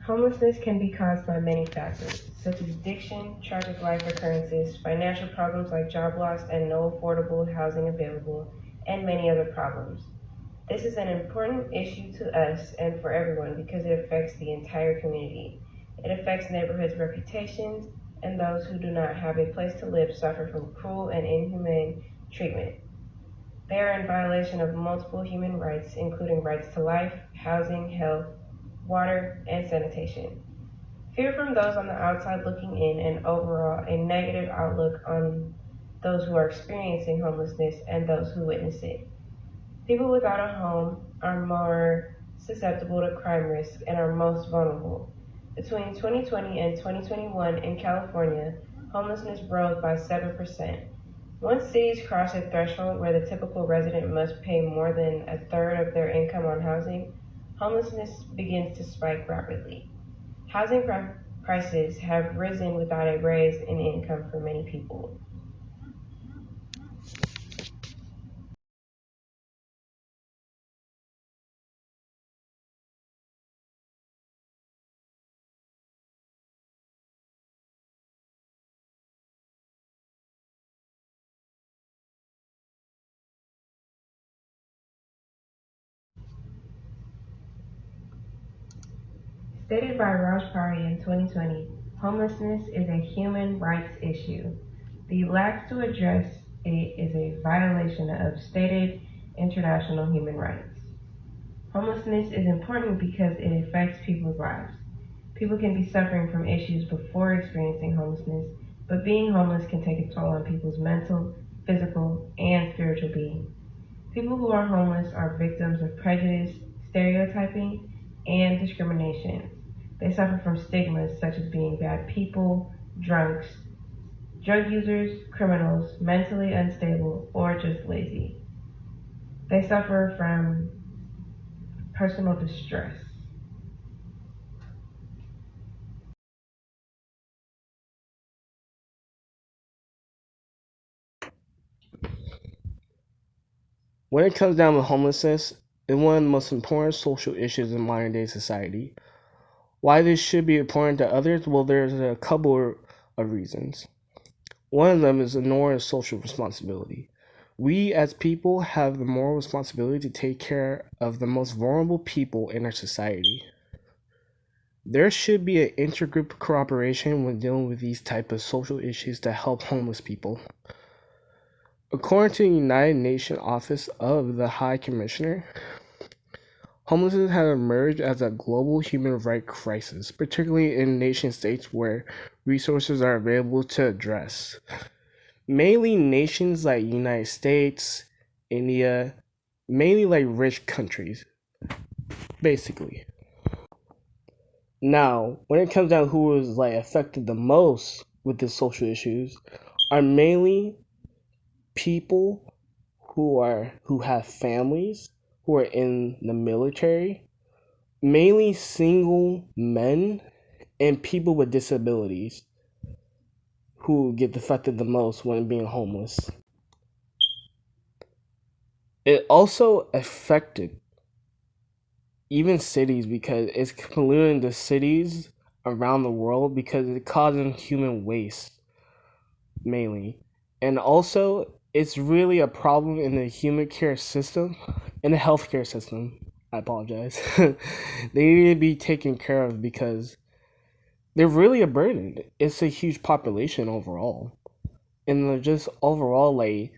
Homelessness can be caused by many factors, such as addiction, tragic life occurrences, financial problems like job loss and no affordable housing available, and many other problems. This is an important issue to us and for everyone because it affects the entire community. It affects neighborhoods' reputations, and those who do not have a place to live suffer from cruel and inhumane treatment. They are in violation of multiple human rights, including rights to life, housing, health, water, and sanitation. Fear from those on the outside looking in, and overall, a negative outlook on those who are experiencing homelessness and those who witness it. People without a home are more susceptible to crime risk and are most vulnerable. Between 2020 and 2021 in California, homelessness rose by 7%. Once cities cross a threshold where the typical resident must pay more than a third of their income on housing, homelessness begins to spike rapidly. Housing prices have risen without a raise in income for many people. Stated by Raj Pari in 2020, homelessness is a human rights issue. The lack to address it is a violation of stated international human rights. Homelessness is important because it affects people's lives. People can be suffering from issues before experiencing homelessness, but being homeless can take a toll on people's mental, physical, and spiritual being. People who are homeless are victims of prejudice, stereotyping, and discrimination. They suffer from stigmas such as being bad people, drunks, drug users, criminals, mentally unstable, or just lazy. They suffer from personal distress. When it comes down to homelessness, it's one of the most important social issues in modern day society. Why this should be important to others? Well, there's a couple of reasons. One of them is enormous social responsibility. We as people have the moral responsibility to take care of the most vulnerable people in our society. There should be an intergroup cooperation when dealing with these type of social issues to help homeless people. According to the United Nations Office of the High Commissioner, homelessness has emerged as a global human rights crisis, particularly in nation states where resources are available to address. Mainly nations like United States, India, mainly like rich countries, basically. Now, when it comes down to who is like affected the most with the social issues, are mainly people who have families, who are in the military, mainly single men and people with disabilities who get affected the most when being homeless. It also affected even cities because it's polluting the cities around the world because it's causing human waste mainly. And also it's really a problem in the human care system, in the healthcare system. I apologize. They need to be taken care of because they're really a burden. It's a huge population overall. And they're just overall like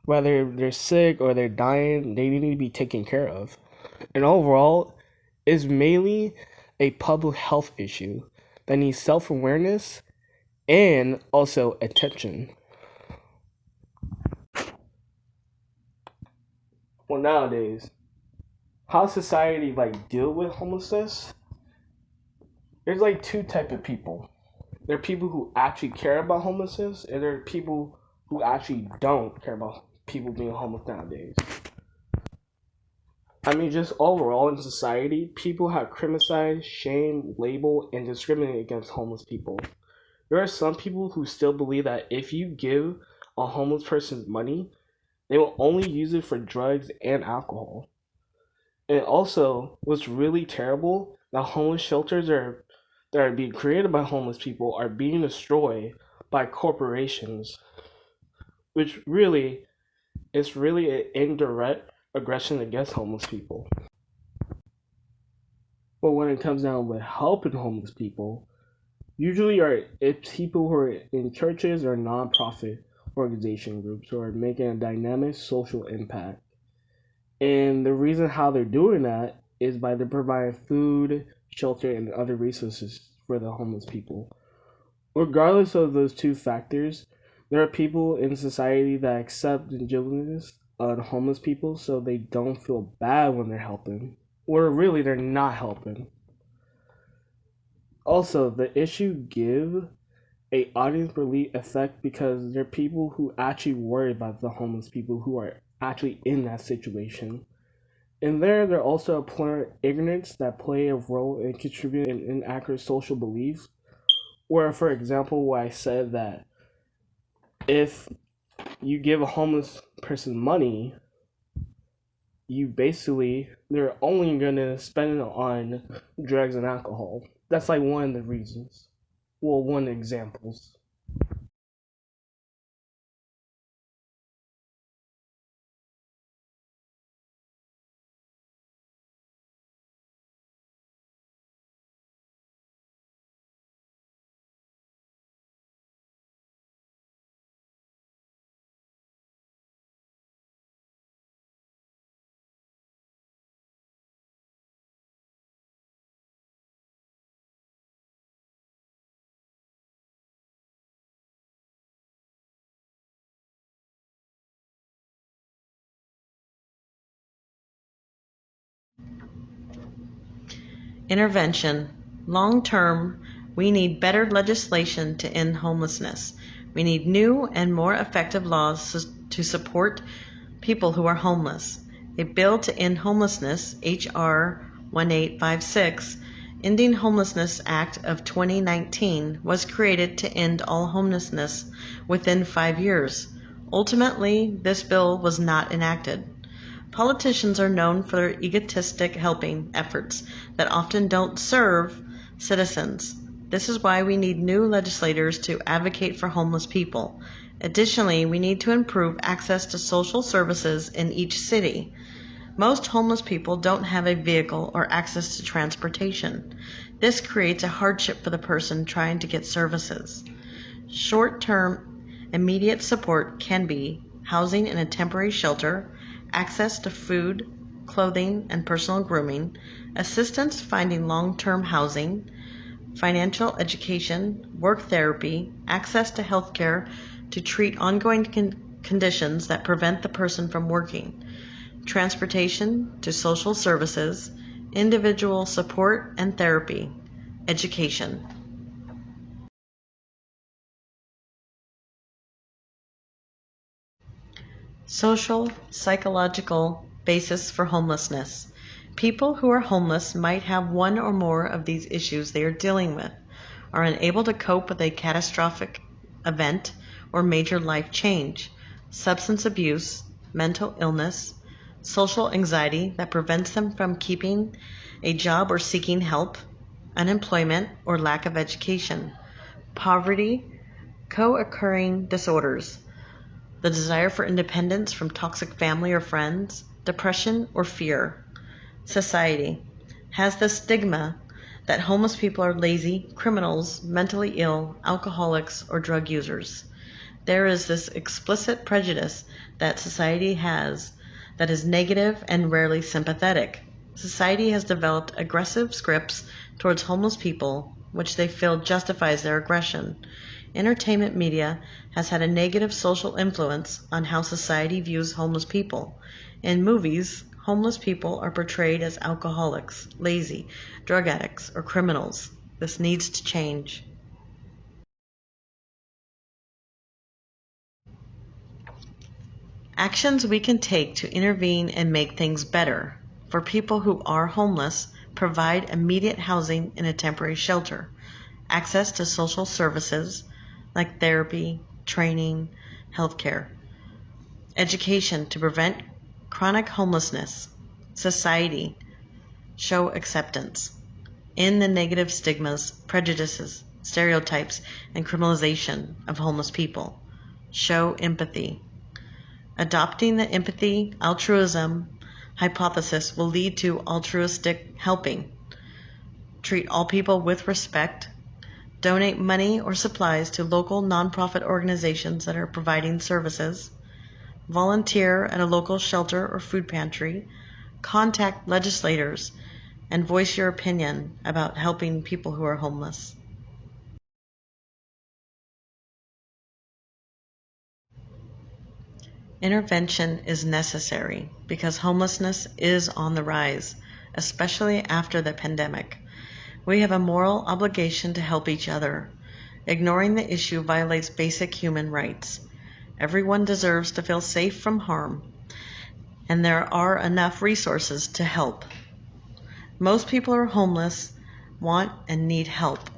whether they're sick or they're dying, they need to be taken care of. And overall, it's mainly a public health issue that needs self awareness and also attention. Well, nowadays, how society like deal with homelessness? There's like two type of people. There are people who actually care about homelessness, and there are people who actually don't care about people being homeless nowadays. I mean, just overall in society, people have criticized, shamed, labeled, and discriminated against homeless people. There are some people who still believe that if you give a homeless person money, they will only use it for drugs and alcohol. And also, what's really terrible, the homeless shelters are that are being created by homeless people are being destroyed by corporations, which really is really an indirect aggression against homeless people. But when it comes down with helping homeless people, usually it's people who are in churches or nonprofit organization groups who are making a dynamic social impact. And the reason how they're doing that is by they providing food, shelter, and other resources for the homeless people. Regardless of those two factors, there are people in society that accept the genuineness of homeless people so they don't feel bad when they're helping. Or really, they're not helping. Also, the issue give a audience relief effect because there are people who actually worry about the homeless people who are actually in that situation. And there are also apparent ignorance that play a role in contributing in inaccurate social beliefs. Where, for example, where I said that if you give a homeless person money, they're only gonna spend it on drugs and alcohol. That's like one of the reasons. Well, one of the examples. Intervention. Long-term, we need better legislation to end homelessness. We need new and more effective laws to support people who are homeless. A bill to end homelessness, H.R. 1856, Ending Homelessness Act of 2019, was created to end all homelessness within 5 years. Ultimately, this bill was not enacted. Politicians are known for their egotistic helping efforts that often don't serve citizens. This is why we need new legislators to advocate for homeless people. Additionally, we need to improve access to social services in each city. Most homeless people don't have a vehicle or access to transportation. This creates a hardship for the person trying to get services. Short-term, immediate support can be housing in a temporary shelter, access to food, clothing, and personal grooming, assistance finding long-term housing, financial education, work therapy, access to health care to treat ongoing conditions that prevent the person from working, transportation to social services, individual support and therapy, education. Social, psychological basis for homelessness. People who are homeless might have one or more of these issues they are dealing with, are unable to cope with a catastrophic event or major life change, substance abuse, mental illness, social anxiety that prevents them from keeping a job or seeking help, unemployment or lack of education, poverty, co-occurring disorders, the desire for independence from toxic family or friends, depression or fear. Society has the stigma that homeless people are lazy, criminals, mentally ill, alcoholics, or drug users. There is this explicit prejudice that society has that is negative and rarely sympathetic. Society has developed aggressive scripts towards homeless people, which they feel justifies their aggression. Entertainment media has had a negative social influence on how society views homeless people. In movies, homeless people are portrayed as alcoholics, lazy, drug addicts, or criminals. This needs to change. Actions we can take to intervene and make things better. For people who are homeless, provide immediate housing in a temporary shelter, access to social services like therapy, training, healthcare, education to prevent chronic homelessness, society, show acceptance. end the negative stigmas, prejudices, stereotypes, and criminalization of homeless people. Show empathy. Adopting the empathy altruism hypothesis will lead to altruistic helping. Treat all people with respect. Donate money or supplies to local nonprofit organizations that are providing services. Volunteer at a local shelter or food pantry. Contact legislators and voice your opinion about helping people who are homeless. Intervention is necessary because homelessness is on the rise, especially after the pandemic. We have a moral obligation to help each other. Ignoring the issue violates basic human rights. Everyone deserves to feel safe from harm, and there are enough resources to help. Most people who are homeless want and need help.